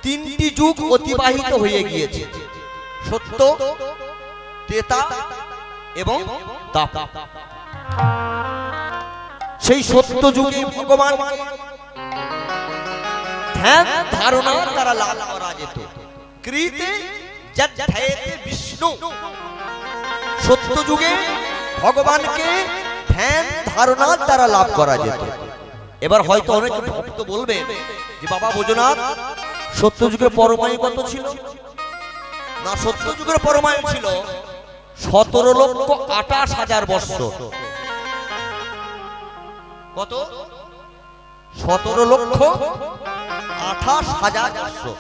তিনটি যুগ অতিবাহিত হয়ে গিয়েছে, সত্য, ত্রেতা এবং দ্বাপর। সেই সত্য যুগে ভগবান ধ্যান ধারণা দ্বারা লাভ করা যেত। কৃতে যদ্ধ্যায়েতে বিষ্ণু, সত্য যুগে ভগবানকে ধ্যান ধারণার দ্বারা লাভ করা যেত। এবার হয়তো অনেক ভক্ত বলবে যে বাবা বৈজনাথ, সত্য যুগের পরমায়ু কত ছিল? না, সত্য যুগের পরমায়ু ছিল 17,28,000 বৎসর। কত? 17,28,000 বৎসর।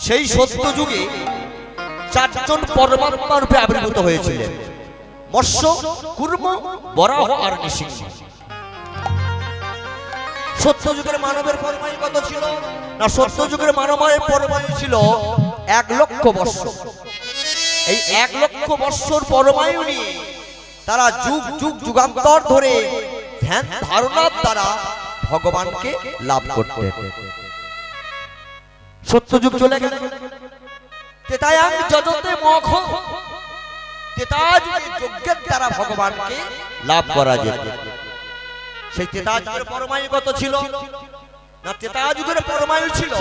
সেই সত্য যুগে চারজন পরমাত্মা রূপে আবির্ভূত হয়েছিলেন, মৎস্য, কূর্ম, বরাহ আর নৃসিংহ। সত্য যুগের মানবের পরমায়ু কত ছিল? না, সত্য যুগের মানবের পরমায়ু ছিল 1,00,000 বৎসর। এই 1,00,000 বৎসর পরমায়ু নিয়ে তারা যুগ যুগ যুগান্তর ধরে ধ্যান ধারণার দ্বারা ভগবানকে লাভ করতেন। সত্য যুগ চলে গেল, ত্রেতায়াং যজতে মোক্ষ, ত্রেতা যুগে যজ্ঞের দ্বারা ভগবানকে লাভ করা যেত। সেই ত্রেতা যুগের পরমায়ু কত ছিল? না, ত্রেতা যুগের পরমায়ু ছিল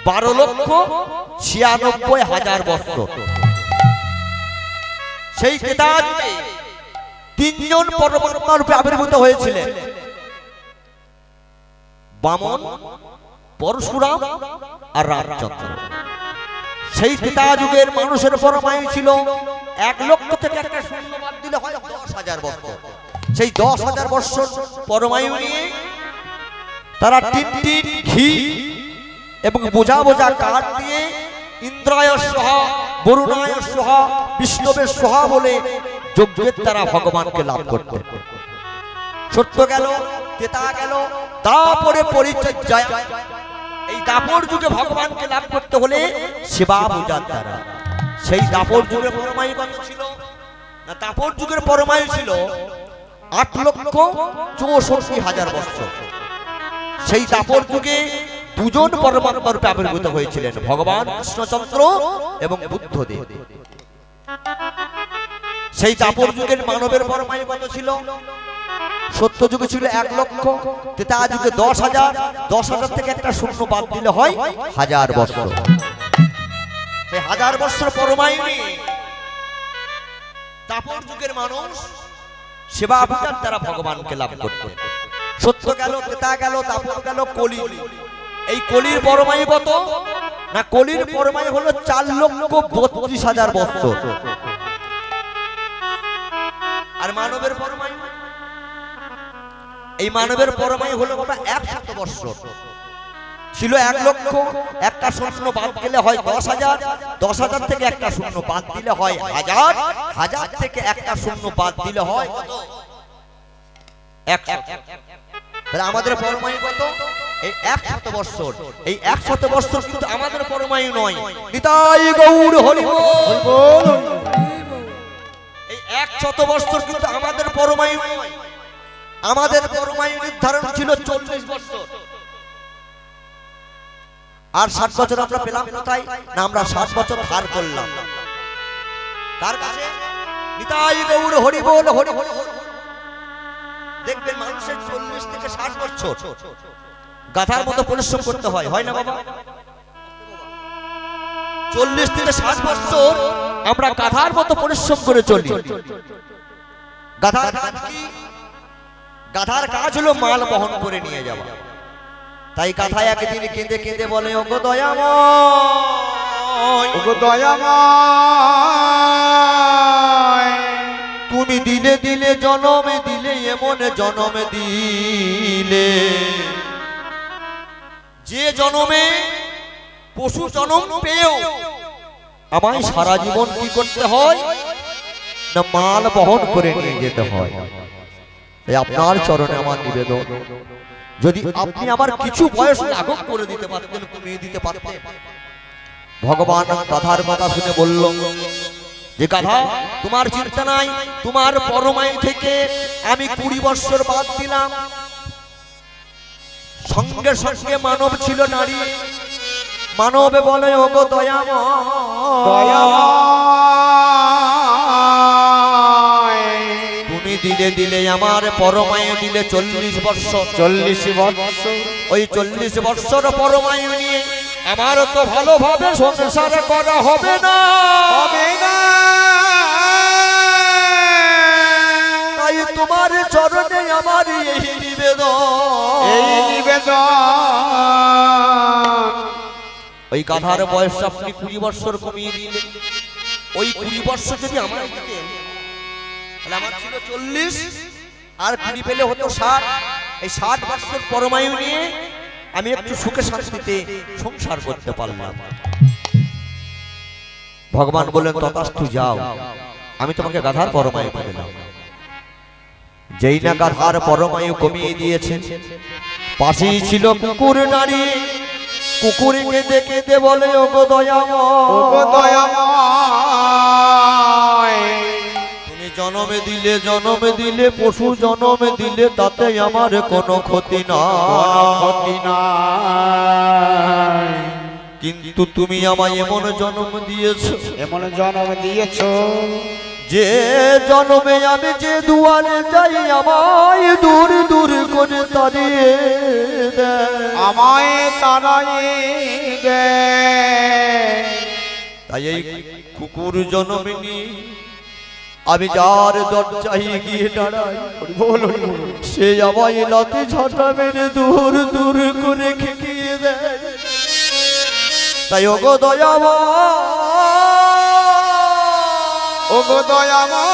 12,96,000 বৎসর। সেই ত্রেতা যুগে তিনজন পরমাত্মা রূপে আবির্ভূত হয়েছিলেন, বামন, পরশুরাম আর রামচন্দ্র। সেই ত্রেতা যুগের মানুষের পরমায়ু ছিল 1,00,000 থেকে একটা শূন্য বাদ দিলে হয় 10,000 বৎসর। সেই 10,000 বৎসর পরমায়ু নিয়ে তারা টিন ঘি এবং বোঝা বোঝা কাঠ দিয়ে ইন্দ্রায় সোহা, বরুণায় সোহা, বিষ্ণবের সোহা বলে যজ্ঞের দ্বারা ভগবানকে লাভ করতেন। সত্য গেল, ত্রেতা গেল, তারপরে পরিচর্যা। এই দ্বাপর যুগে ভগবানকে লাভ করতে হলে সেবা পূজার দ্বারা। সেই দ্বাপর যুগের পরমায়ু কত ছিল? না, দ্বাপর যুগের পরমায়ু ছিল 8,64,000 বৎসর। সেই দ্বাপর যুগে দুজন পরমাত্মা রূপে আবির্ভূত হয়েছিলেন, ভগবান কৃষ্ণচন্দ্র এবং বুদ্ধদেব। সেই দ্বাপর যুগের মানবের পরমায়ু কত ছিল? সত্য যুগে ছিল 1,00,000, ত্রেতা যুগে 10,000, 10,000 থেকে একটা শূন্য বাদ দিলে হয় 1,000 বৎসর। সেই 1,000 বৎসর পরমায়ু নিয়ে দ্বাপর যুগের মানুষ সেবা পূজার দ্বারা ভগবানকে লাভ করত। সত্য গেল, ত্রেতা গেল, দ্বাপর গেল, কলি। এই কলির পরমায়ু কত? না, কলির পরমায়ু হলো 4,32,000 বৎসর। আর মানবের পরমায়ু, এই মানবের পরমায়ু হলো 100 বৎসর। ছিল 1,00,000, একটা শূন্য বাদ দিলে হয় 10,000, 10,000 থেকে একটা শূন্য বাদ দিলে হয় 1,000, 1,000 থেকে একটা শূন্য বাদ দিলে হয় 100। তাহলে আমাদের পরমায়ু কত? এই 100 বৎসর। এই 100 বৎসর কিন্তু আমাদের পরমায়ু নয়। নিতাই গৌর হরি বল। এই 100 বৎসর কিন্তু আমাদের পরমায়ু নয়। আমাদের পরমায়ু নির্ধারণ ছিল 40 বৎসর। আর 60 বছর আমরা পেলাম কোথায়? না, আমরা 60 বছর ধার করলাম কার কাছে? নিতাই গৌর হরি বল, হরি হরি। দেখবেন মানুষের 40 থেকে 60 বছর গাধার মতো পরিশ্রম করতে হয়, হয় না বাবা? 40 থেকে 60 বছর আমরা গাধার মতো পরিশ্রম করে চলি। গাধার কাজ কি? গাধার কাজ হলো মাল বহন করে নিয়ে যাওয়া। তাই গাধা একদিন কেঁদে কেঁদে বলে, ওগো দয়াময়, ওগো দয়াময়, তুমি দিলে দিলে জনমে দিলে, এমন জনমে দিলে যে জনমে পশু জনম পেও আমায় সারা জীবন কি করতে হয়? না, মাল বহন করে নিয়ে যেতে হয়। আপনার চরণে আমার নিবেদন, যদি আপনি আমার কিছু বয়স লাঘব করে দিতে পারতেন, কমিয়ে দিতে পারতেন। ভগবান গাধার কথা শুনে বলল যে গাধা, তোমার চিন্তা নাই, তোমার পরমায়ু থেকে আমি 20 বৎসর বাদ দিলাম। সঙ্গে সঙ্গে মানব ছিল নারী। মানবে বলে ওগো দয়াময়, তুমি দিলে দিলে আমার পরমায়ু দিলে 40 বৎসর। 40 বৎসর। ওই 40 বৎসর পরমায়ু নিয়ে আমার তো ভালোভাবে সংসার করা হবে না, হবে না। তাই তোমার চরণে আমার এই নিবেদন, এই নিবেদন। ওই গাধার বয়স আপনি 20 বৎসর কমিয়ে দিলেন। ওই 20 বৎসর যদি আমার দিতেন তাহলে আমার ছিল 40, আর 20 পেলে হতো 60। এই 60 বৎসর পরমায়ু নিয়ে আমি একটু সুখে শান্তিতে সংসার করতে পারলাম। ভগবান বললেন তথাস্তু, যাও, আমি তোমাকে গাধার পরমায়ু দিলাম। যেই না গাধার পরমায়ু কমিয়ে দিয়েছে, পাশেই ছিল কুকুর নারী। কুকুরকে দেখে দে বলে ওগো দয়াময়, তুমি জনমে দিলে পশু জনমে দিলে, তাতে আমার কোনো ক্ষতি নাই। কিন্তু তুমি আমায় এমন জন্ম দিয়েছো, এমন জন্ম দিয়েছো, যে জন্মে আমি যে দুয়ারে যাই আমায় দূর দূর করে তাড়িয়ে দেয়, আমায় তাড়িয়ে দেয়। তাই এই কুকুর জন্মে আমি যার দরজায় গিয়ে দাঁড়াই, সে আমায় লাথি ঝাঁটা মেরে দূর দূর করে খেকিয়ে দেয়। তাই ওগো দয়াময়, ওগো দয়াময়,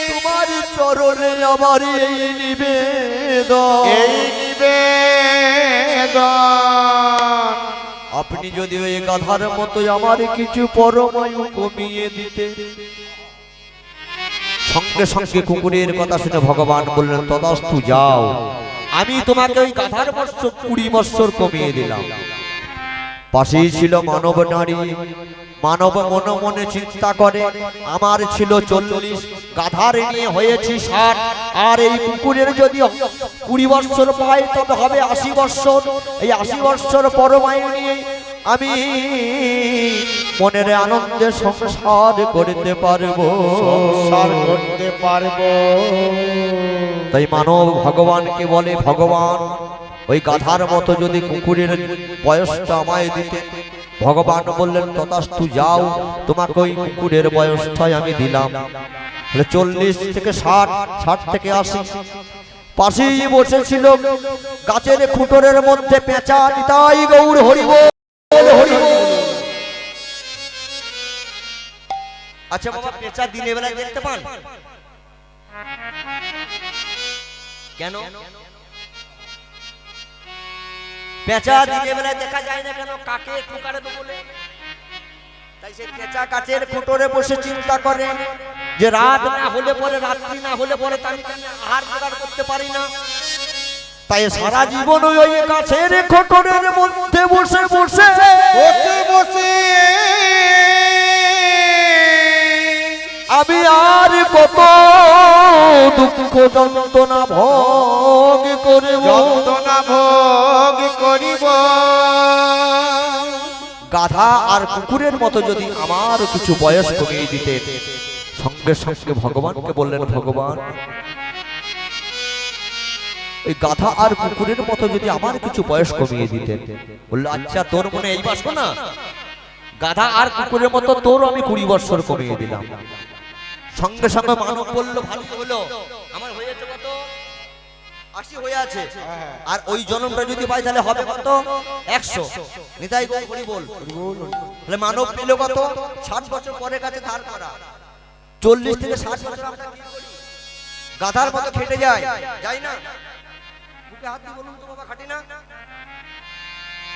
তোমার চরণে আমার এই নিবেদন, এই নিবেদন। আপনি যদি ওই গাধার মতো আমার কিছু পরমায়ু কমিয়ে দিতে। সঙ্গে সঙ্গে কুকুরের কথা শুনে ভগবান বললেন তথাস্তু, যাও, আমি তোমাকে ওই গাধার বৎসর 20 বৎসর কমিয়ে দিলাম। পাশেই ছিল মানব নারী। মানব মনে মনে চিন্তা করে, আমার ছিল 40, গাধার নিয়ে হয়েছি 60, আর এই কুকুরের যদি 20 বৎসর পাই তবে হবে 80 বৎসর। এই 80 বৎসর পরমায়ু নিয়ে আমি মনের আনন্দে সংসার করতে পারবো, সংসার করতে পারবো। তাই মানব ভগবানকে বলে, ভগবান ওই গাধার মতো যদি কুকুরের বয়সটা আমায় দিতে। ভগবান বললেন তথাস্তু, যাও, তোমাকে ওই কুকুরের বয়সটাই আমি দিলাম। 40 থেকে 60, 60 থেকে 80। পাশেই বসেছিল গাছের খুঁটরের মধ্যে পেঁচা। নিতাই গৌর হরি বল, হরি বল। আচ্ছা বাবা, পেঁচা দিনের বেলায় দেখতে পান কেন? পেঁচা দিনের বেলায় দেখা যায় না কেন? কাকে ঠোকারে তো বলে। তাই সে পেঁচা কাচের খুঁটরে বসে চিন্তা করে যে রাত না হলে পরে, রাত্রি না হলে পরে আমি আহার জোগাড় করতে পারি না। তাই সারা জীবন ওই গাছের খুঁটরের মধ্যে বসে বসে বসে বসে আমি আর কত দুঃখ যন্ত্রণা ভোগ করিব, যন্ত্রণা ভোগ করিব। গাধা আর কুকুরের মতো যদি আমার কিছু বয়স কমিয়ে দিতে। সঙ্গে সঙ্গে ভগবানকে বললেন, ভগবান ওই গাধা আর কুকুরের মতো যদি আমার কিছু বয়স কমিয়ে দিতেন। বললো, আচ্ছা তোর মনে এই বাসনা, গাধা আর কুকুরের মতো তোর আমি 20 বৎসর কমিয়ে দিলাম। সঙ্গে সঙ্গে মানব বলল, ভালো হলো, আমার হয়েছে কত? 80 হয়ে আছে, আর ওই জন্মটা যদি পাই তাহলে হবে কত? 100। নিতাই গৌর হরি বল। তাহলে মানব পেল কত? 60 বছর পরে কাছে ধার করা। 40 থেকে 60 বছর আমরা কি করি? গাধার মতো খেটে যায়, যাই না? বুকে হাত দিয়ে বলুন তো বাবা, খাটি না?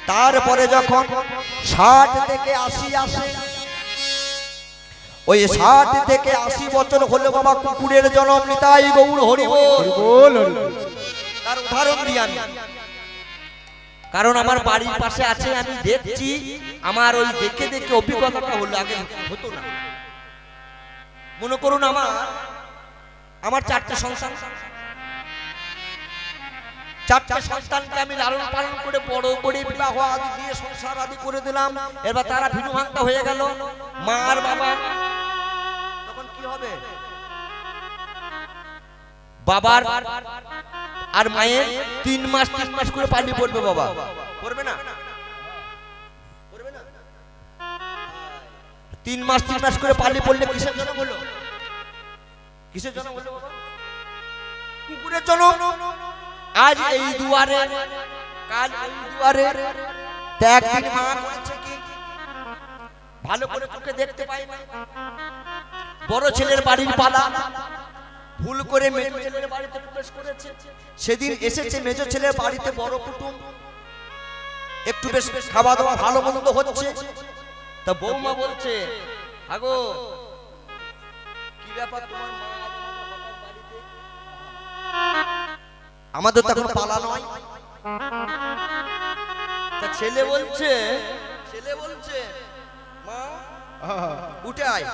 তারপরে যখন 60 থেকে 80 আসে, ওই 60 থেকে 80 বছর হলো বাবা কুকুরের জন্ম। নিতাই গৌর হরি বল। তার উদাহরণ দিই আমি, কারণ আমার বাড়ির পাশে আছে, আমি দেখছি, আমার ওই দেখে দেখে অভিজ্ঞতাটা হলো, আগে হতো না। মনে করুন আমার আমার চারটে সন্তান, চারটে সন্তানকে আমি লালন পালন করে বড় করে বিবাহ আদি দিয়ে সংসার আদি করে দিলাম। এবার তারা ভিনু ভাঙতা হয়ে গেল। মা আর বাবা তখন কি হবে? বাবার আর মায়ের 3 মাস করে পানি পড়বে। বাবা পড়বে না? পড়বে না? 3 মাস করে পানি পড়লে কিসের জন্য হলো? কিসের জন্য হলো বাবা? কুকুরের জন্য। আজ এই দুয়ারে, কাল এই দুয়ারে। একদিন মা করেছে কি ভালো করে চোখে দেখতে পাই না, বড় ছেলের বাড়ির পালা ভুল করে মেজো ছেলের বাড়িতে প্রবেশ করেছে। সেদিন এসেছে মেজো ছেলের বাড়িতে বড় কুটুম, একটু বেশ খাওয়া দাওয়া ভালো মন্দ হচ্ছে। তা বৌমা বলছে, আগো কি ব্যাপার তোমার মা বাড়িতে? আমাদের তো এখন পালা নয়। তা ছেলে বলছে মা উঠে আয়।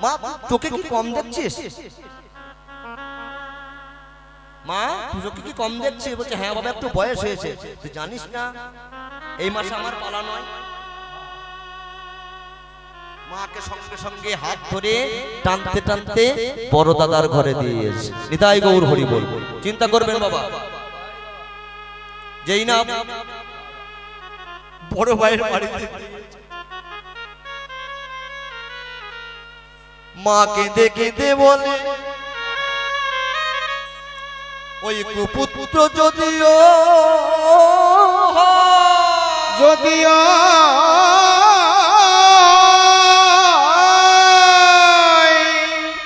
মা তোকে কি কম দেখছিস? মা তোকে কি কম দেখছিস? বলছে হ্যাঁ বাবা একটু বয়স হয়েছে। তুই জানিস না এই মাসে আমার পালা নয়? মাকে সঙ্গে সঙ্গে হাত ধরে টানতে টানতে বড় দাদার ঘরে দিয়ে এসে নিতাই গৌর হরি বল। চিন্তা করবেন বাবা, যেই না বড় ভাইয়ের বাড়িতে মা কেঁদে কেঁদে বলে, ওই কুপুত্র যদিও যদিও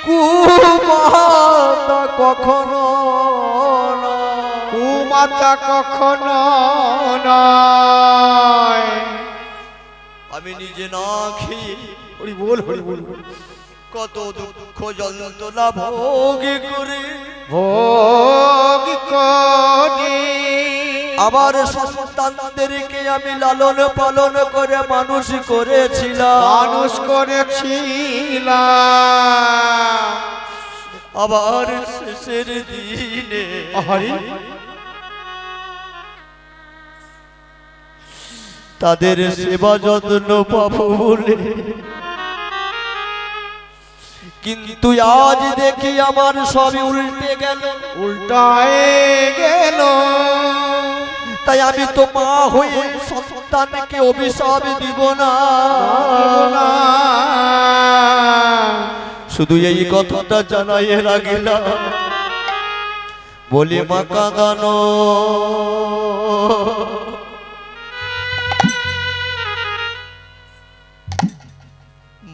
কুমাতা কখনো কুমাতা কখনো নয়। আমি নিজে না খেয়ে হরি বল হরি বল কত দুঃখ যন্ত্রণা ভোগ করে ভোগ করি আবার সন্তানদেরকে আমি লালন পালন করে মানুষ করেছিলাম। আবার শেষের দিনে তাদের সেবা যত্ন পাবো বলে, কিন্তু আজ দেখি আমার সবই উল্টে গেল, উল্টায় গেল। তাই আমি তো মা হয়ে সন্তানকে অভিশাপ দিব না। শুধু এই কথাটা জানাই রাখিলাম, বলি মা কাঁদানো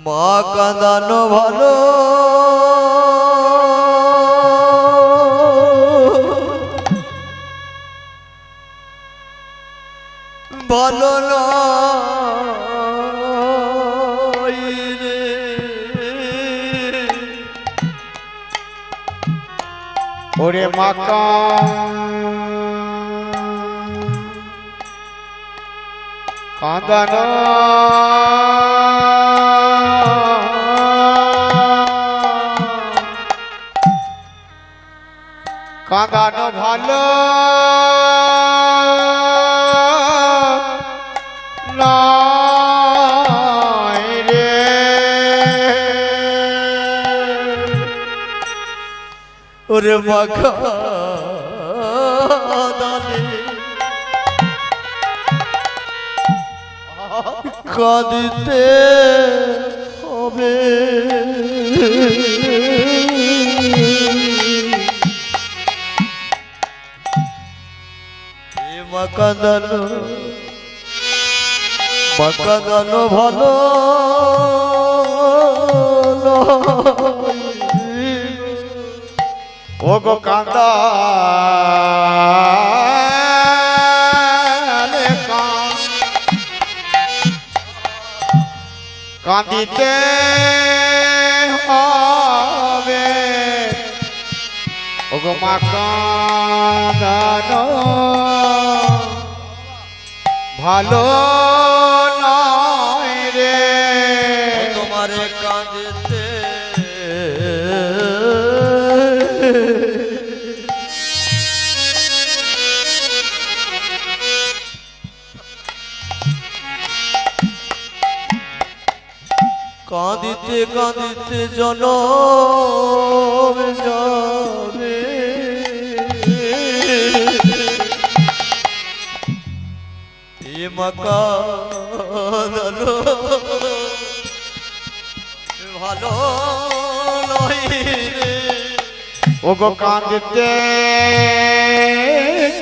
মা কাঁদানো ভালো, ভালো নয় রে। ওরে মা কাঁদানো কাঁদানো ভালো নয় রে। ওরে মা কাঁদালে কাঁদিতে হবে, মা কাঁদানো ভালো ও গো কাঁদা কাঁদিতে হবে। ও গো মা কাঁদানো ভালো নয় রে। তোমারে কাঁদতে কাঁদিতে কাঁদিতে জনম যাবে এ মাকালো ভালো নয় রে। ওগো কাঁদতে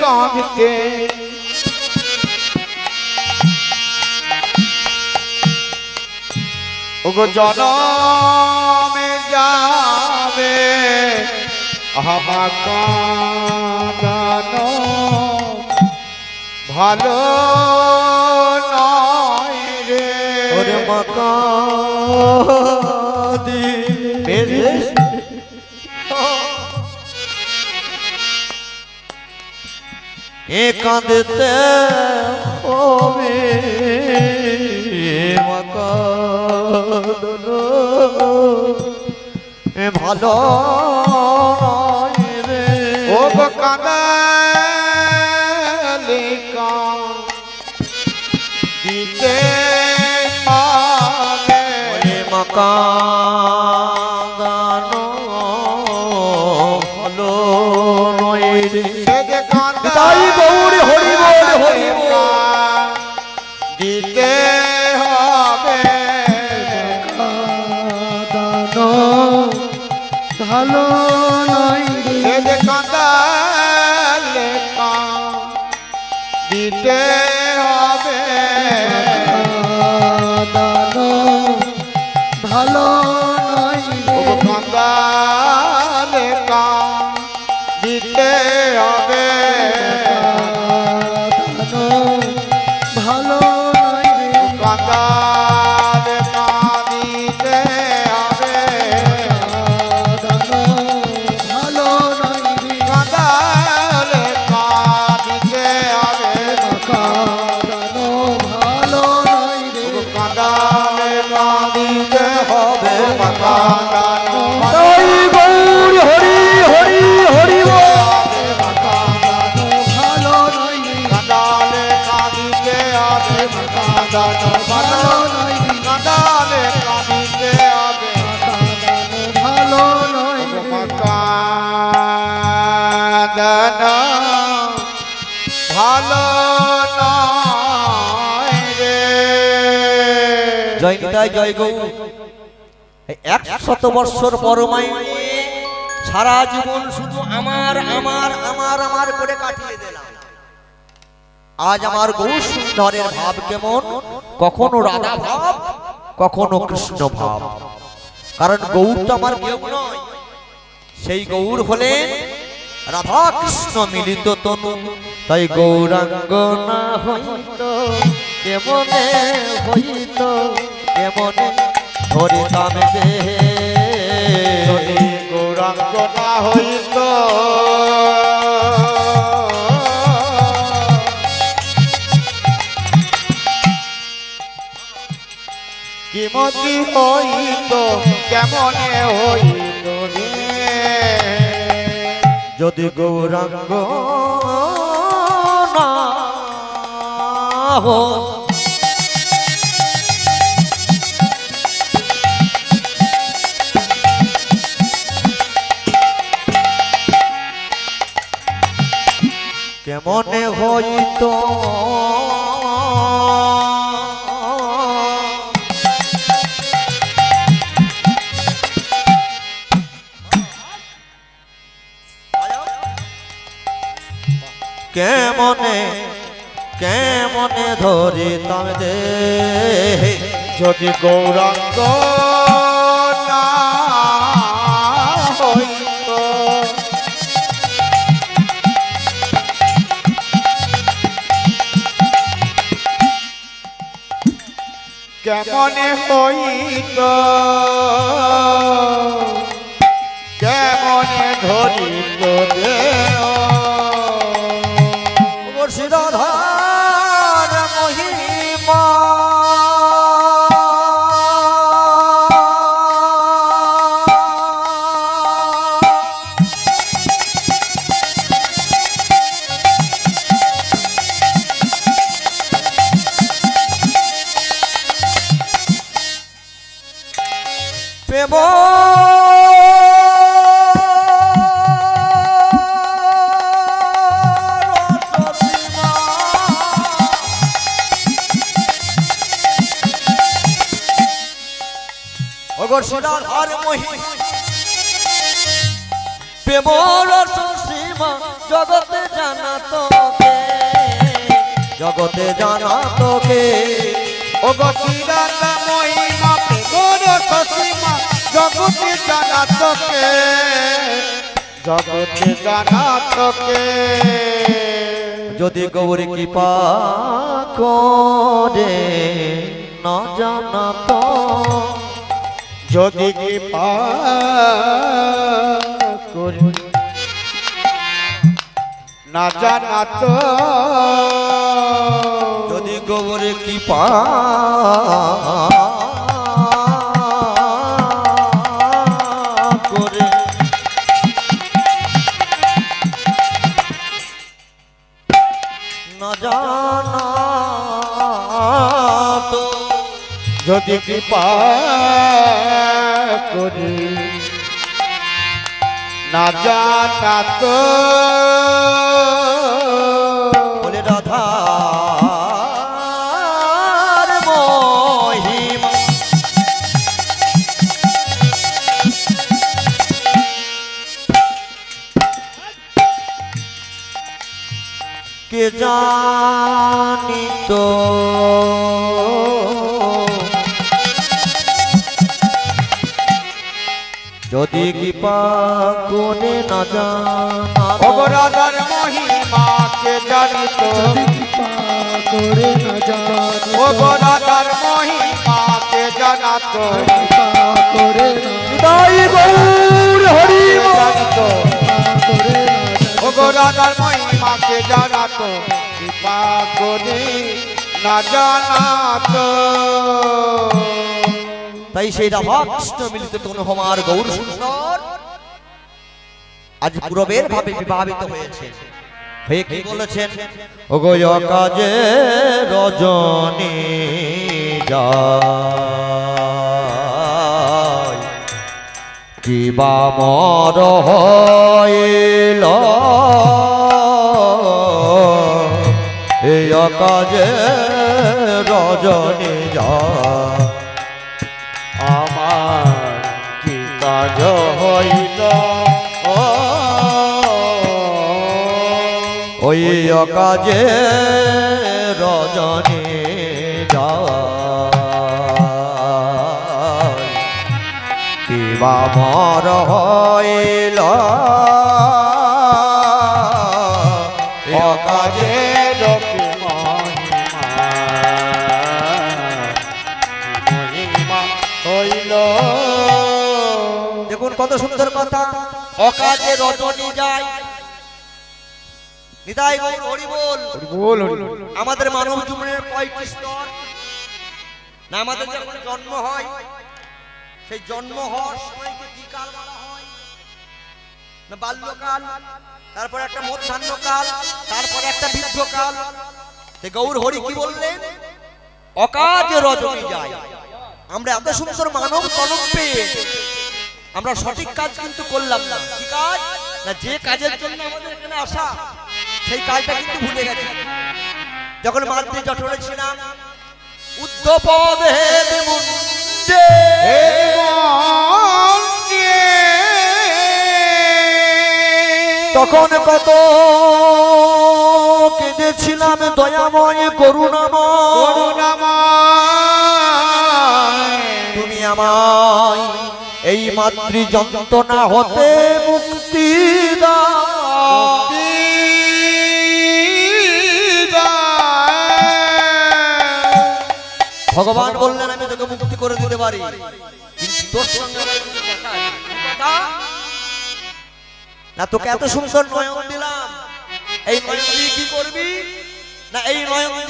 কাঁদতে ওগো জনমে যাবে আমার কাঁদানো ভালো নয় রে। ওরে মাকাদি বেশ এ কাঁদতে হবে মাকাদলো এ ভালো নয় রে। ও গো কাঁদালে দিতে হবে ওরে মাকাদানো ভালো নয় রে। সে যে কাঁদা তাই গৌর হরি বল হরি বল দিতে হবে কাদানো ভালো নয় রে। সে যে কাঁদালে দিতে হবে কাদানো ভালো নয় ও রে। কাঁদালে দিতে হবে কাদানো ভালো নয় রে। কাঁদালে দিতে হবে কাদানো ভালো নয় রে। কাঁদালে দিতে হবে কাদানো ভালো নয় রে। কাঁদালে দিতে হবে কাঁদানো তাই গৌর হরি হরি হরি বল কাঁদানো ভালো নয় রে। কাঁদালে দিতে হবে কাঁদানো ভালো নয় রে। কাঁদালে দিতে হবে কাদানো ভালো নয় রে। কাঁদানো ভালো নয় রে। জয় নিতাই জয় গৌ। 100 বৎসর পরমাই সারা জীবন শুধু আমার আমার আমার আমার করে কাটিয়ে দিলাম। আজ আমার গৌর সুন্দরের ভাব কেমন, কখনো রাধা ভাব কখনো কৃষ্ণ ভাব। কারণ গৌর তো আমার কেউ নয়, সেই গৌর হলেন রাধা কৃষ্ণ মিলিত তনু। তাই গৌরাঙ্গ না হইত কেমনে হইত কেমনে ধরিতাম দেহে। যদি গৌরাঙ্গ না হইত কিমতি হইত কেমনে হইত রে। যদি গৌরাঙ্গ না হো কেমনে হইত কেমনে কেমনে ধরিতাম দেহে। যদি গৌরাঙ্গ না হইত কেমনে হইত কেমনে ধরিত দেহ। শ্রীরাধার মহিমা ওগো শিলাধার মহিমা প্রেমর সীমা জগতে জানা তোকে, জগতে জানা তোকে। ওগো শিলাধা মহিমা প্রেমর সীমা জগতে জানা তোকে, জগতে জানা তোকে। যদি গৌরী কৃপা করে না জানা তো, যদি কৃপা করি না জানা তো, যদি গৌরী কৃপা করে না জানা তো, যদি কৃপা করি না জানা তো, বলে রাধার মহিমা কে জানিত যদি কৃপা করে না জানা তো, ওগো রাধার মহিমা কে জানিত, করে না জানো, ওগো রাধার মহিমা কে জানাত, করে না নিতাই গৌর হরি জানিত, করে না ওগো রাধার মহিমা কে জানাত, কৃপা করে না জানাত। তাই সেই রাধাকৃষ্ণ মিলিত তনুহমার গৌর সুন্দর আজ পূরবের ভাবে বিবাহিত হয়েছে, হয়ে কি বলেছেন? ওগো কাজে রজনী যায় কিবা মর হইল, এই কাজে রজনী যায় আমার কি কাজ হইল, ওই কাজে রজনী যায় কিবা মর হইল, কাজে রকি মহিমা হইল। দেখুন কত সুন্দর কথা, অকাজে রজনী যায়। নিতাই গৌর হরি বল। বল আমাদের মানব জীবনের কয়টি স্তর না? আমাদের যখন জন্ম হয়, সেই জন্ম হওয়ার সময়কে কি কাল বলা হয় না? বাল্যকাল, তারপরে একটা মধ্যাহ্নকাল, তারপরে একটা বৃদ্ধকাল। গৌর হরি কি বললেন? অকাজে রজনী যায়। আমরা এত সুন্দর মানব জন্ম পেয়ে আমরা সঠিক কাজ কিন্তু করলাম না। কি কাজ না? যে কাজের জন্য আমাদের এখানে আসা, সেই কাজটা কিন্তু ভুলে গেছি। যখন মাতৃ জঠরে ছিলাম, উদ্ধপদে মুন্ডে তখন কত কেঁদেছিলাম দয়াময় করুণাময়, তুমি আমায় এই মাতৃ যন্ত্রণা হতে মুক্তি দাও। ভগবান বললেন আমি তোকে মুক্তি করে দিতে পারি, কিন্তু তোর সঙ্গে আমার কিছু কথা আছে। কি কথা? না তোকে এত সুন্দর নয়ন দিলাম, এই নয়ন দিয়ে কি করবি না? এই নয়ন দিয়ে